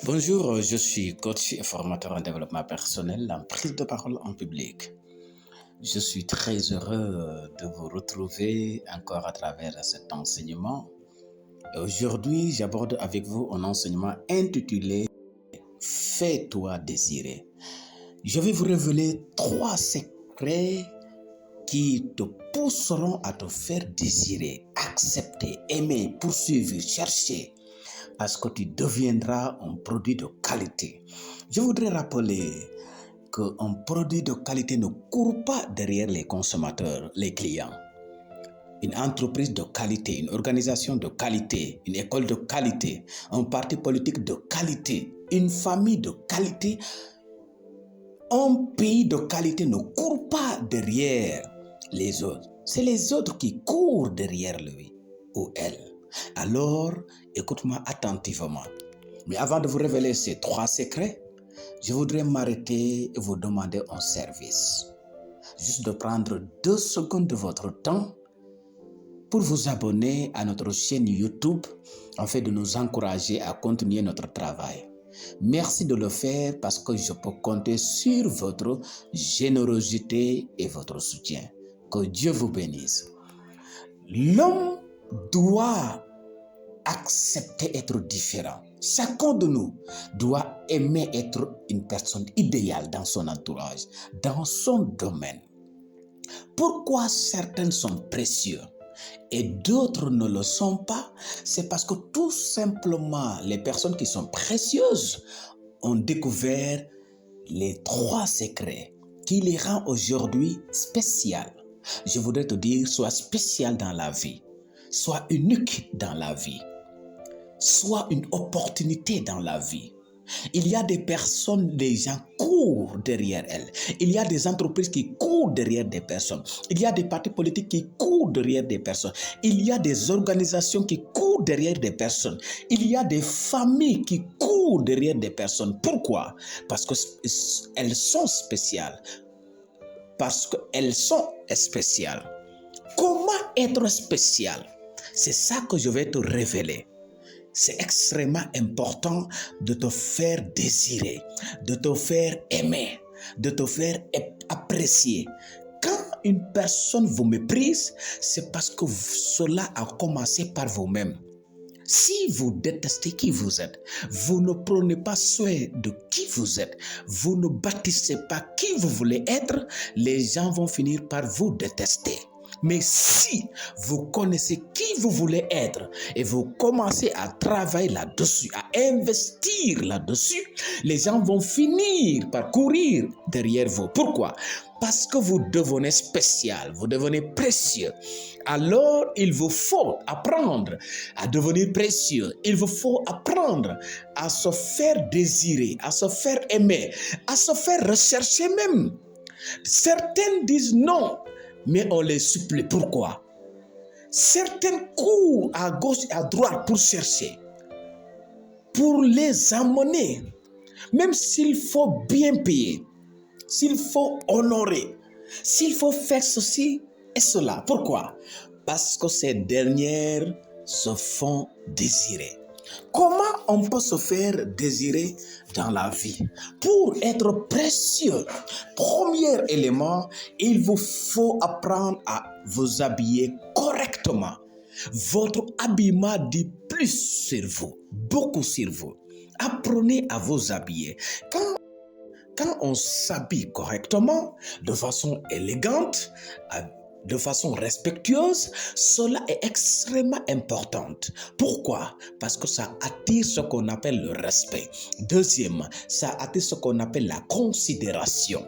Bonjour, je suis coach et formateur en développement personnel en prise de parole en public. Je suis très heureux de vous retrouver encore à travers cet enseignement. Et aujourd'hui, j'aborde avec vous un enseignement intitulé « Fais-toi désirer ». Je vais vous révéler 3 secrets qui te pousseront à te faire désirer, accepter, aimer, poursuivre, chercher, parce que tu deviendras un produit de qualité. Je voudrais rappeler qu'un produit de qualité ne court pas derrière les consommateurs, les clients. Une entreprise de qualité, une organisation de qualité, une école de qualité, un parti politique de qualité, une famille de qualité, un pays de qualité ne court pas derrière les autres. C'est les autres qui courent derrière lui ou elle. Alors, écoute-moi attentivement. Mais avant de vous révéler ces 3 secrets, je voudrais m'arrêter et vous demander un service. Juste de prendre 2 secondes de votre temps pour vous abonner à notre chaîne YouTube afin de nous encourager à continuer notre travail. Merci de le faire parce que je peux compter sur votre générosité et votre soutien. Que Dieu vous bénisse. L'homme doit accepter être différent. Chacun de nous doit aimer être une personne idéale dans son entourage, dans son domaine. Pourquoi certains sont précieux et d'autres ne le sont pas? C'est parce que tout simplement, les personnes qui sont précieuses ont découvert les 3 secrets qui les rend aujourd'hui spéciales. Je voudrais te dire, sois spécial dans la vie, sois unique dans la vie, sois une opportunité dans la vie. Il y a des personnes, des gens courent derrière elles. Il y a des entreprises qui courent derrière des personnes. Il y a des partis politiques qui courent derrière des personnes. Il y a des organisations qui courent derrière des personnes. Il y a des familles qui courent derrière des personnes. Pourquoi? Parce qu'elles sont spéciales. Parce qu'elles sont spéciales. Comment être spécial? C'est ça que je vais te révéler. C'est extrêmement important de te faire désirer, de te faire aimer, de te faire apprécier. Quand une personne vous méprise, c'est parce que cela a commencé par vous-même. Si vous détestez qui vous êtes, vous ne prenez pas soin de qui vous êtes, vous ne bâtissez pas qui vous voulez être, les gens vont finir par vous détester. Mais si vous connaissez qui vous voulez être et vous commencez à travailler là-dessus, à investir là-dessus, les gens vont finir par courir derrière vous. Pourquoi? Parce que vous devenez spécial, vous devenez précieux. Alors, il vous faut apprendre à devenir précieux. Il vous faut apprendre à se faire désirer, à se faire aimer, à se faire rechercher même. Certains disent non, mais on les supplie. Pourquoi? Certains courent à gauche et à droite pour chercher, pour les amener, même s'il faut bien payer, s'il faut honorer, s'il faut faire ceci et cela. Pourquoi? Parce que ces dernières se font désirer. Comment on peut se faire désirer dans la vie? Pour être précieux, premier élément, il vous faut apprendre à vous habiller correctement. Votre habillement dit plus sur vous, beaucoup sur vous. Apprenez à vous habiller. Quand on s'habille correctement, de façon élégante, de façon respectueuse, cela est extrêmement important. Pourquoi? Parce que ça attire ce qu'on appelle le respect. Deuxièmement, ça attire ce qu'on appelle la considération.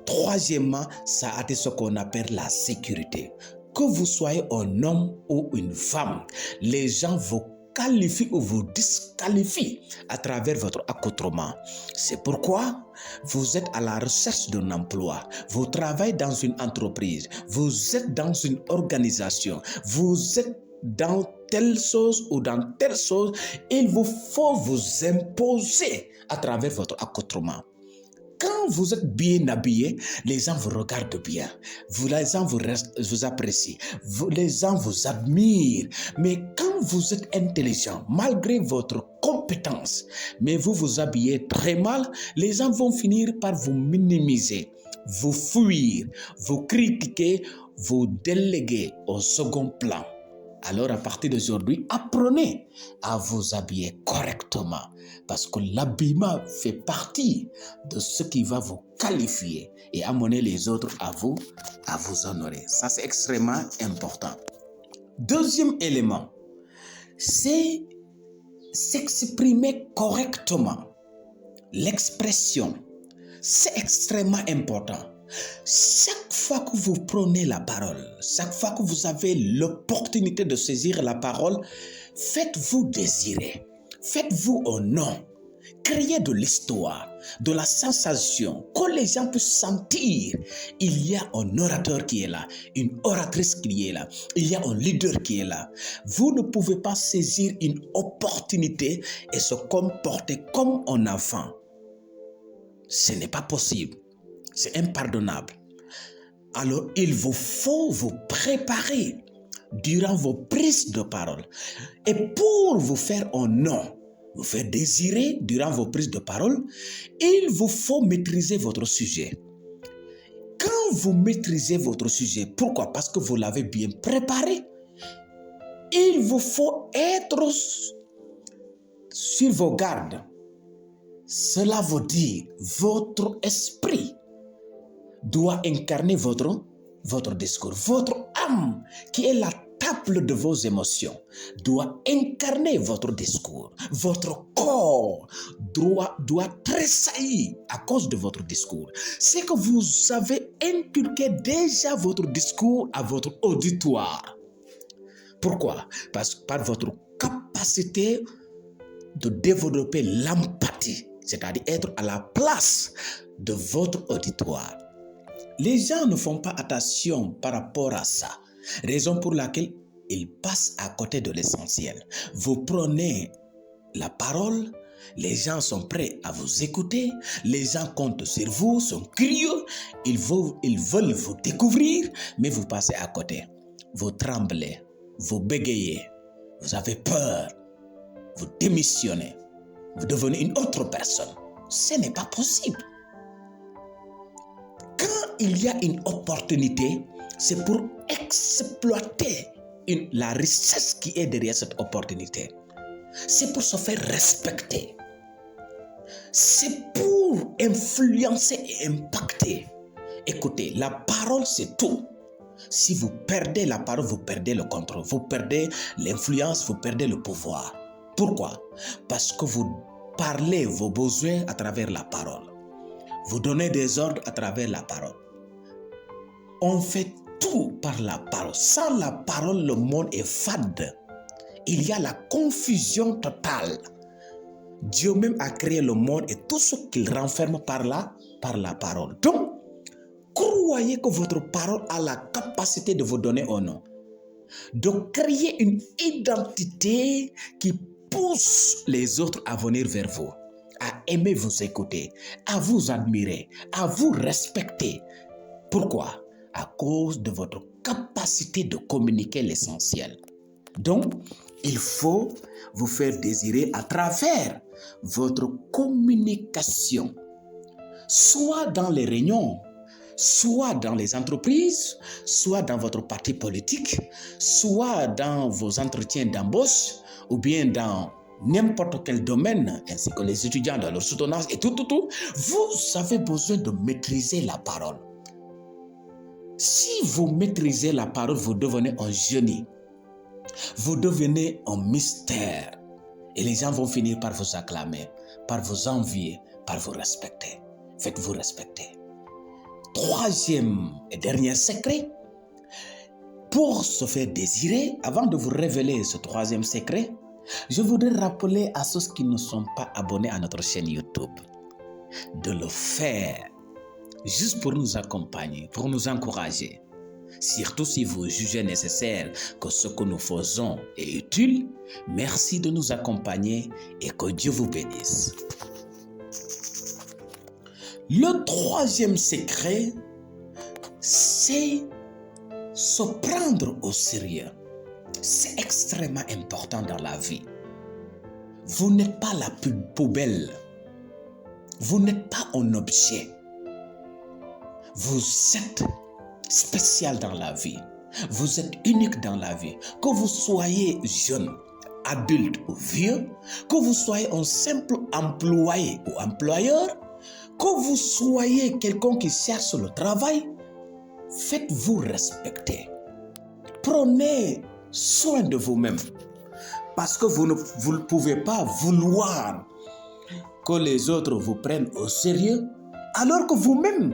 Troisièmement, ça attire ce qu'on appelle la sécurité. Que vous soyez un homme ou une femme, les gens vous qualifie ou vous disqualifie à travers votre accoutrement. C'est pourquoi vous êtes à la recherche d'un emploi, vous travaillez dans une entreprise, vous êtes dans une organisation, vous êtes dans telle chose ou dans telle chose, il vous faut vous imposer à travers votre accoutrement. Quand vous êtes bien habillé, les gens vous regardent bien. Les gens vous apprécient. Les gens vous admirent. Mais quand vous êtes intelligent, malgré votre compétence, compétences, mais vous vous habillez très mal, les gens vont finir par vous minimiser, vous fuir, vous critiquer, vous déléguer au second plan. Alors à partir d'aujourd'hui, apprenez à vous habiller correctement parce que l'habillement fait partie de ce qui va vous qualifier et amener les autres à vous honorer. Ça, c'est extrêmement important. Deuxième élément, c'est s'exprimer correctement. L'expression, c'est extrêmement important. Chaque fois que vous prenez la parole, chaque fois que vous avez l'opportunité de saisir la parole, faites-vous désirer, faites-vous un nom, créez de l'histoire, de la sensation, que les gens puissent sentir. Il y a un orateur qui est là, une oratrice qui est là, il y a un leader qui est là. Vous ne pouvez pas saisir une opportunité et se comporter comme un enfant. Ce n'est pas possible. C'est impardonnable. Alors, il vous faut vous préparer durant vos prises de parole. Et pour vous faire un nom, vous faire désirer durant vos prises de parole, il vous faut maîtriser votre sujet. Quand vous maîtrisez votre sujet, pourquoi? Parce que vous l'avez bien préparé. Il vous faut être sur vos gardes. Cela veut dire votre esprit doit incarner votre discours. Votre âme, qui est la table de vos émotions, doit incarner votre discours. Votre corps doit tressaillir à cause de votre discours. C'est que vous avez inculqué déjà votre discours à votre auditoire. Pourquoi? Parce que par votre capacité de développer l'empathie, c'est-à-dire être à la place de votre auditoire. Les gens ne font pas attention par rapport à ça, raison pour laquelle ils passent à côté de l'essentiel. Vous prenez la parole, les gens sont prêts à vous écouter, les gens comptent sur vous, sont curieux, ils veulent vous découvrir, mais vous passez à côté. Vous tremblez, vous bégayez, vous avez peur, vous démissionnez, vous devenez une autre personne. Ce n'est pas possible. Quand il y a une opportunité, c'est pour exploiter la richesse qui est derrière cette opportunité. C'est pour se faire respecter. C'est pour influencer et impacter. Écoutez, la parole, c'est tout. Si vous perdez la parole, vous perdez le contrôle, vous perdez l'influence, vous perdez le pouvoir. Pourquoi? Parce que vous parlez vos besoins à travers la parole. Vous donnez des ordres à travers la parole. On fait tout par la parole. Sans la parole, le monde est fade. Il y a la confusion totale. Dieu même a créé le monde et tout ce qu'il renferme par la parole. Donc, croyez que votre parole a la capacité de vous donner un nom, de créer une identité qui pousse les autres à venir vers vous, à aimer vous écouter, à vous admirer, à vous respecter. Pourquoi? À cause de votre capacité de communiquer l'essentiel. Donc, il faut vous faire désirer à travers votre communication, soit dans les réunions, soit dans les entreprises, soit dans votre parti politique, soit dans vos entretiens d'embauche, ou bien dans n'importe quel domaine, ainsi que les étudiants dans leur soutenance et tout. Vous avez besoin de maîtriser la parole. Si vous maîtrisez la parole, vous devenez un génie. Vous devenez un mystère. Et les gens vont finir par vous acclamer, par vous envier, par vous respecter. Faites-vous respecter. Troisième et dernier secret, pour se faire désirer, avant de vous révéler ce troisième secret, je voudrais rappeler à ceux qui ne sont pas abonnés à notre chaîne YouTube de le faire, juste pour nous accompagner, pour nous encourager. Surtout si vous jugez nécessaire que ce que nous faisons est utile, merci de nous accompagner et que Dieu vous bénisse. Le troisième secret, c'est se prendre au sérieux. C'est extrêmement important dans la vie. Vous n'êtes pas la poubelle. Vous n'êtes pas un objet. Vous êtes spécial dans la vie. Vous êtes unique dans la vie. Que vous soyez jeune, adulte ou vieux, que vous soyez un simple employé ou employeur, que vous soyez quelqu'un qui cherche le travail, faites-vous respecter. Prenez soin de vous-même. Parce que vous ne pouvez pas vouloir que les autres vous prennent au sérieux, alors que vous-même,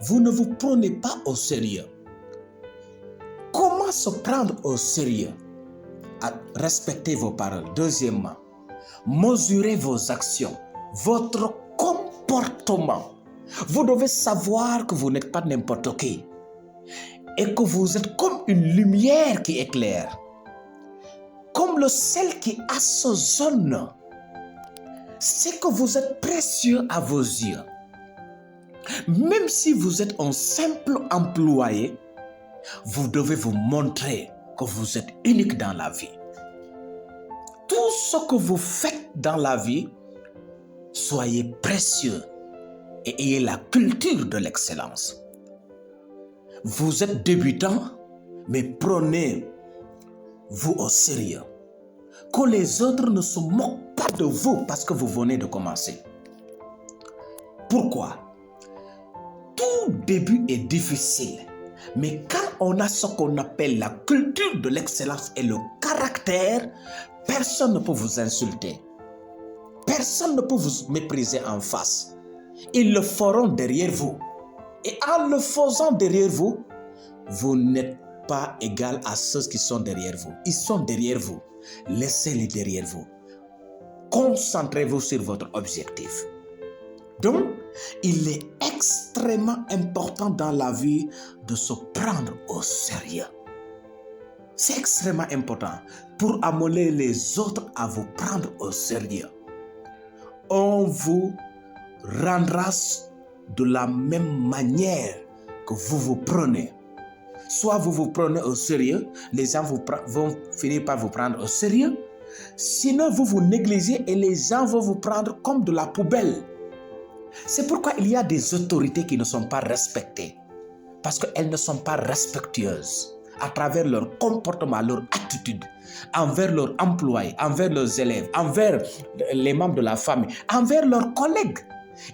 vous ne vous prenez pas au sérieux. Comment se prendre au sérieux? Respectez vos paroles. Deuxièmement, mesurez vos actions, votre comportement. Vous devez savoir que vous n'êtes pas n'importe qui et que vous êtes comme une lumière qui éclaire, comme le sel qui assaisonne. C'est que vous êtes précieux à vos yeux. Même si vous êtes un simple employé, vous devez vous montrer que vous êtes unique dans la vie. Tout ce que vous faites dans la vie, soyez précieux et ayez la culture de l'excellence. Vous êtes débutant, mais prenez-vous au sérieux. Que les autres ne se moquent pas de vous parce que vous venez de commencer. Pourquoi? Tout début est difficile, mais quand on a ce qu'on appelle la culture de l'excellence et le caractère, personne ne peut vous insulter. Personne ne peut vous mépriser en face. Ils le feront derrière vous. Et en le faisant derrière vous, vous n'êtes pas égal à ceux qui sont derrière vous. Ils sont derrière vous. Laissez-les derrière vous. Concentrez-vous sur votre objectif. Donc, il est extrêmement important dans la vie de se prendre au sérieux. C'est extrêmement important pour amener les autres à vous prendre au sérieux. On vous rendra de la même manière que vous vous prenez. Soit vous vous prenez au sérieux, les gens vont finir par vous prendre au sérieux. Sinon, vous vous négligez et les gens vont vous prendre comme de la poubelle. C'est pourquoi il y a des autorités qui ne sont pas respectées. Parce qu'elles ne sont pas respectueuses à travers leur comportement, leur attitude envers leurs employés, envers leurs élèves, envers les membres de la famille, envers leurs collègues.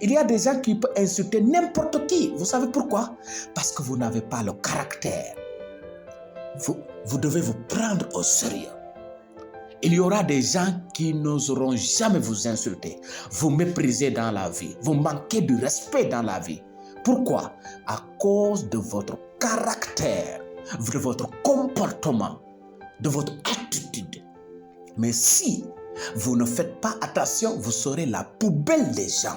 Il y a des gens qui peuvent insulter n'importe qui. Vous savez pourquoi? Parce que vous n'avez pas le caractère. Vous devez vous prendre au sérieux. Il y aura des gens qui n'oseront jamais vous insulter, vous mépriser dans la vie, vous manquer de respect dans la vie. Pourquoi? À cause de votre caractère, de votre comportement, de votre attitude. Mais si vous ne faites pas attention, vous serez la poubelle des gens.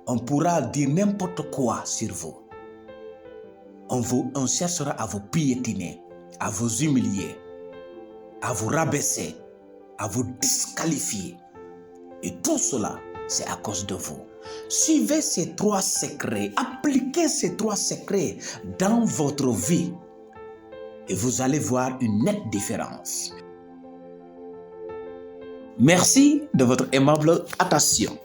On pourra dire n'importe quoi sur vous. On cherchera à vous piétiner, à vous humilier, à vous rabaisser, à vous disqualifier. Et tout cela, c'est à cause de vous. Suivez ces 3 secrets, appliquez ces 3 secrets dans votre vie et vous allez voir une nette différence. Merci de votre aimable attention.